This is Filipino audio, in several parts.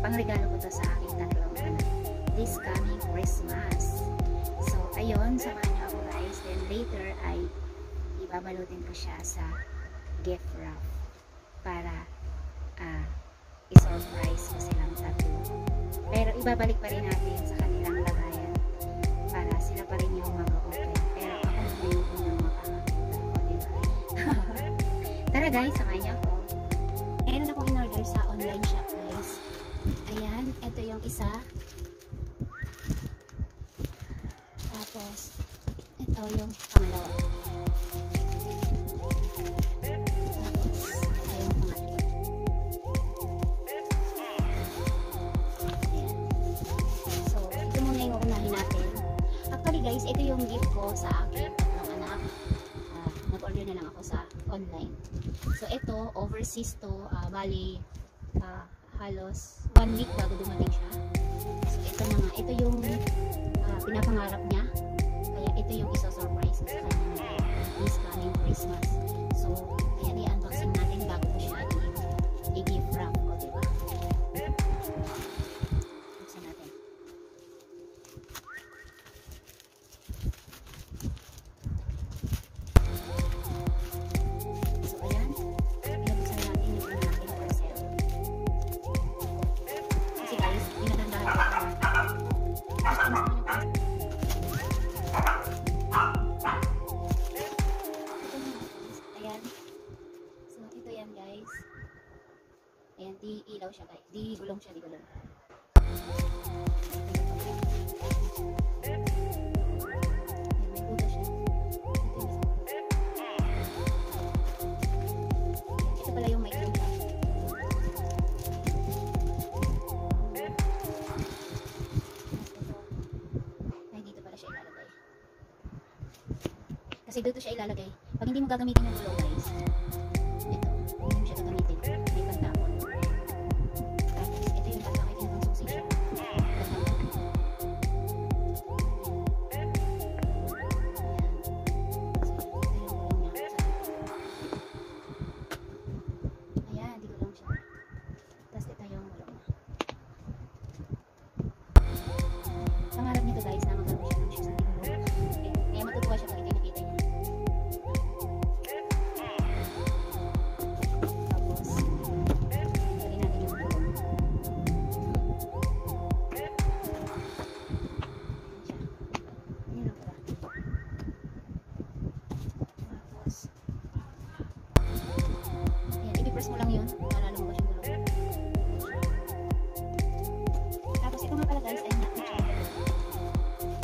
pangregalo ko to sa aking tatlong anak this coming Christmas. So ayun, samahan niyo ako guys. Then later ay ibabalutin ko siya sa gift wrap para i-surprise ko silang tatlo. Pero ibabalik pa rin natin sa kanilang lagayan para sila pa rin yung mag-open. Pero ako na yung unang makakakita ko, diba? Tara guys, samahan niyo ako. Meron akong in-order sa online shop guys. Ayan, ito yung isa. Tapos, ito yung pangalawa. Guys, ito yung gift ko sa akin ng anak. Nag-order na lang ako sa online. So ito, overseas to, bali halos 1 week bago dumating siya. So ito na nga, ito yung pinapangarap niya. Kaya ito yung isa-surprise sa kanya this coming Christmas. So ayan, i-unboxing natin bago ko siya i-gift wrap ko, diba? Buksan natin. Ayan, di ilaw siya guys. Di gulong siya, di gulong. Ayan, may buta siya. Ito pala yung may gulong siya. Ay, dito pala siya ilalagay. Kasi dito siya ilalagay. Pag hindi mo gagamitin yung gulong guys, ito, hindi mo siya gagamitin. May pantapon. Pangarap nito guys na magkaroon siya ng shoes na tingulong. Kaya matutuwa siya pag ito yung nakita niya. Tapos, lagyan natin yung gulong. Ayan lang pala. Tapos, ayan, i-press mo lang yun para lumabas yung gulong. Tapos, ito nga pala guys ay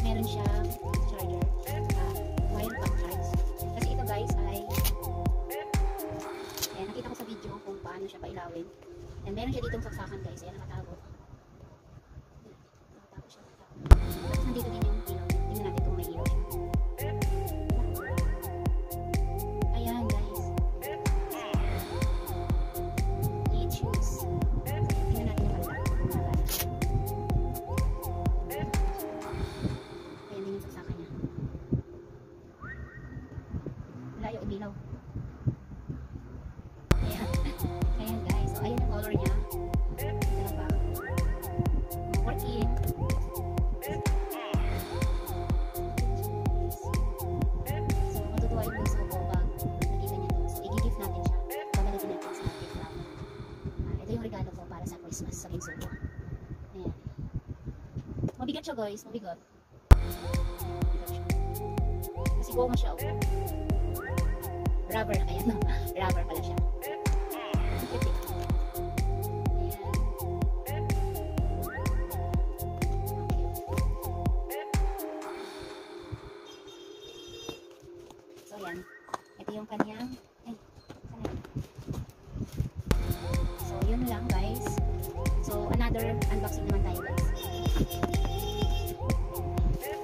meron siyang charger, wire pang charge. Kasi ito guys ay, ayan, nakita ko sa video kung paano siya pailawin. And meron siya ditong saksakan guys, ayan, nakatago. Nakatago siya, nakatago. Tapos nandito din yung ilaw. Tingnan natin kung may ilaw siya. Ayan guys. I-choose. Tingnan natin yung kalita. Layo o dilaw. Ayan. Ayan guys. So ayan yung color niya. Ito na ba? Work in. So matutuwa yung gusto ko pag nakita niya to. So i-gift natin siya. Pabalitin natin sa gift wrap. Ito yung regalo ko para sa Christmas sa pinso ko. Ayan. Mabigat siya guys. Mabigat. Kasi goma siya. Rubber na kaya, no? Rubber pala siya. Ayan. So, ayan. Ito yung kanyang, so, yun lang guys. So, another unboxing naman tayo guys.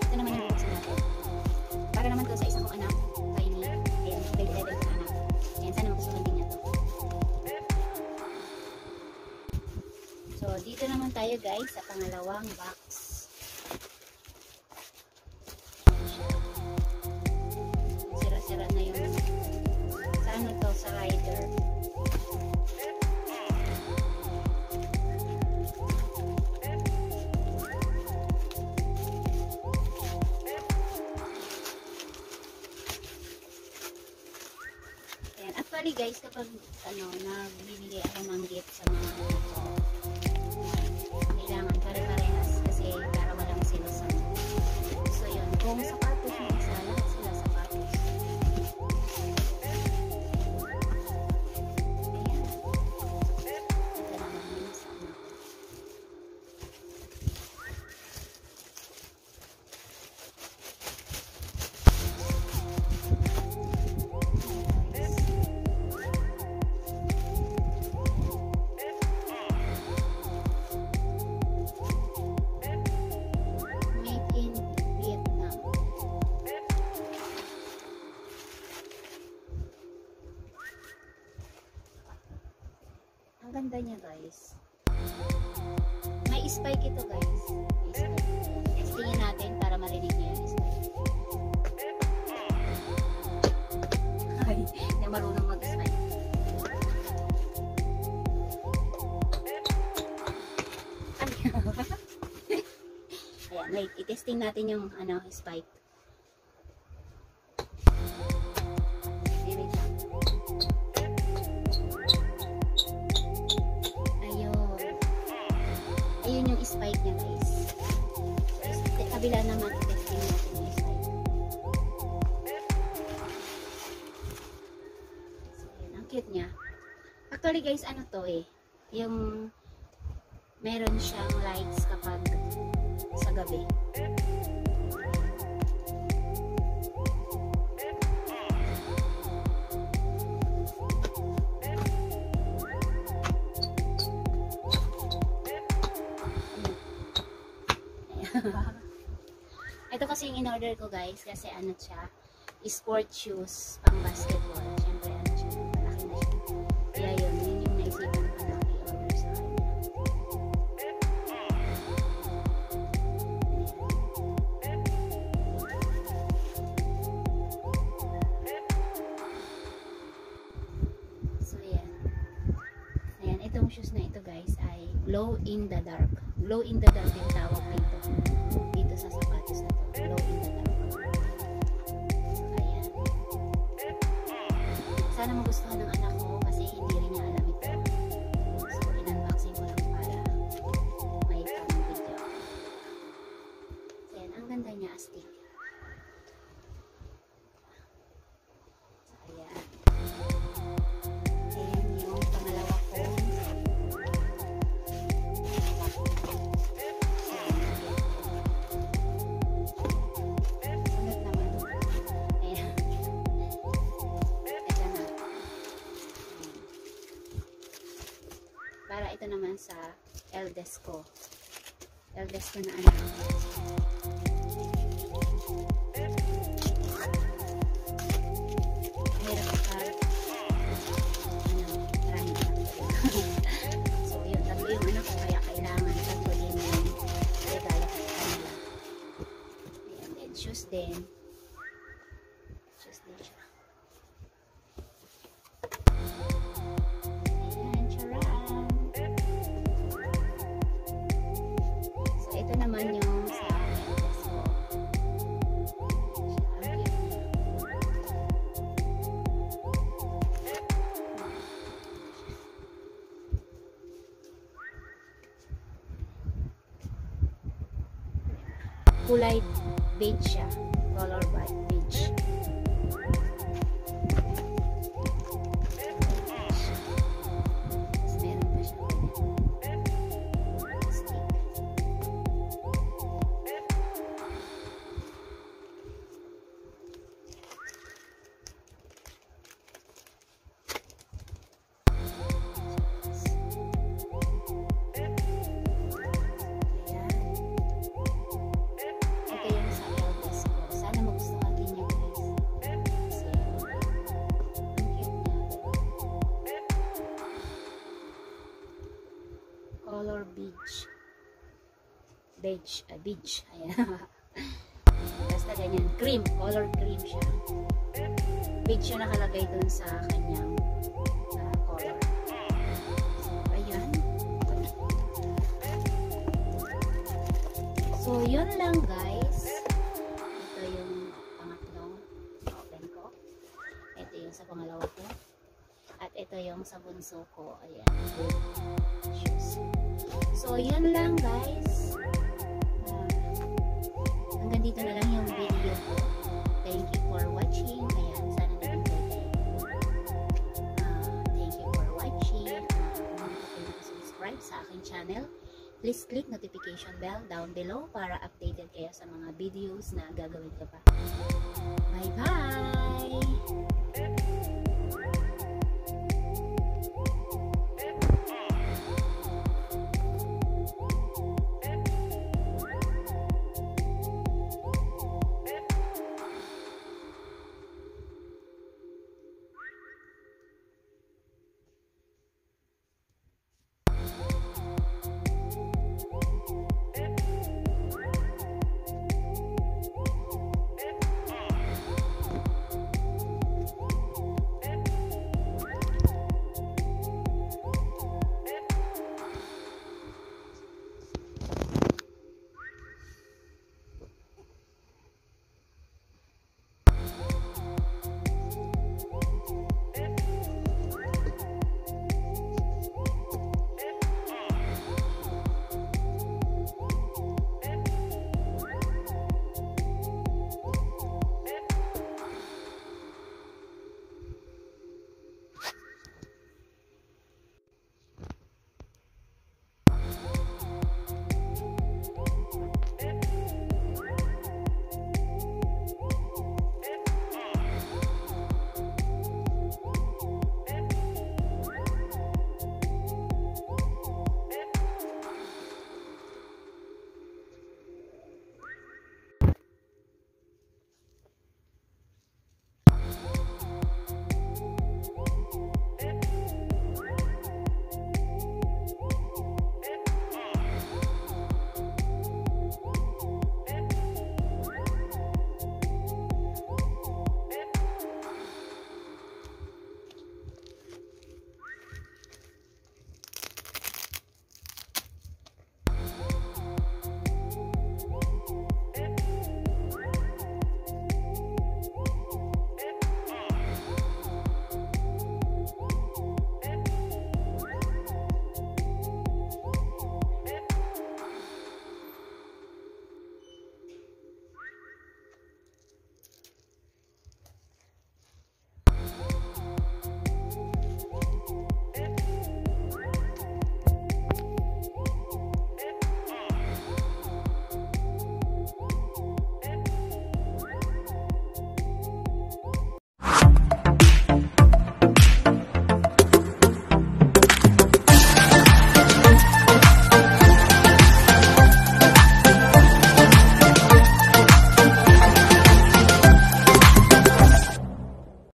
Ito naman yung unboxing natin. Para naman to sa isa kong anak. So, dito naman tayo guys sa pangalawang box. Sira-sira na yung sa ano to, sa rider. Actually guys, kapag nagbibigay ako ng gift sa mga anak ko, kailangan pare-parehas kasi para walang silosan. So yun, kung sapatos mo isa, lahat sila sapatos. Ayan. Ito naman yun sa anak ko. Ang ganda niya guys. May spike ito guys. May spike. Testingin natin para marinig niya yung spike. Ay, hindi marunong mag-spike. Ayan, wait. I-testing natin yung spike. Ayun yung spike niya guys. So, kabila naman i-testing natin yung spike. So, yun. Ang cute niya. Actually guys, ano to yung meron siyang lights kapag sa gabi. Ito kasi yung in-order ko guys kasi ano siya, sport shoes pang basketball. Siyempre ano siya, malaki na siya. Kaya yun yung naisipan ko na i-order sa kanya. So yan. Ayan, itong shoes na ito guys ay glow in the dark. Glow in the dark yung tawag dito. Dito sa sapatos na to. Glow in the dark. Ayan. Sana magustuhan ng anak ko kasi hindi rin niya alam ito. So, in-unboxing ko lang para may pang-video. So, ayan. Ang ganda niya, astig. So, ayan. Ayan yung pangalawa ko. Para ito naman sa eldest ko. Eldest ko na anak. Mahirap ka. Maraming anak ko. So yun, tatlo yung anak ko kaya kailangan tatlo din yung regalo ko sa kanila. Ayan, then shoes din. Shoes din siya. Ito naman yung sa eldest ko. Ang cute niya. Kulay beige siya. Color beige. Tapos meron pa siya. Color beige. Beige. Ayan. Basta ganyan. Cream. Color cream siya. Beige yung nakalagay dun sa kanyang color. So, ayan. So, yun lang guys. Ito yung pangatlong open ko. Ito yung sa pangalawa ko. ito yung sa bunso ko. Ayan. Shoes. So, yan lang guys. Hanggang dito na lang yung video ko. Thank you for watching. Ayan, sana nag-enjoy kayo. Thank you for watching. Kung subscribe sa aking channel, please click notification bell down below para updated kayo sa mga videos na gagawin ko pa. Bye-bye!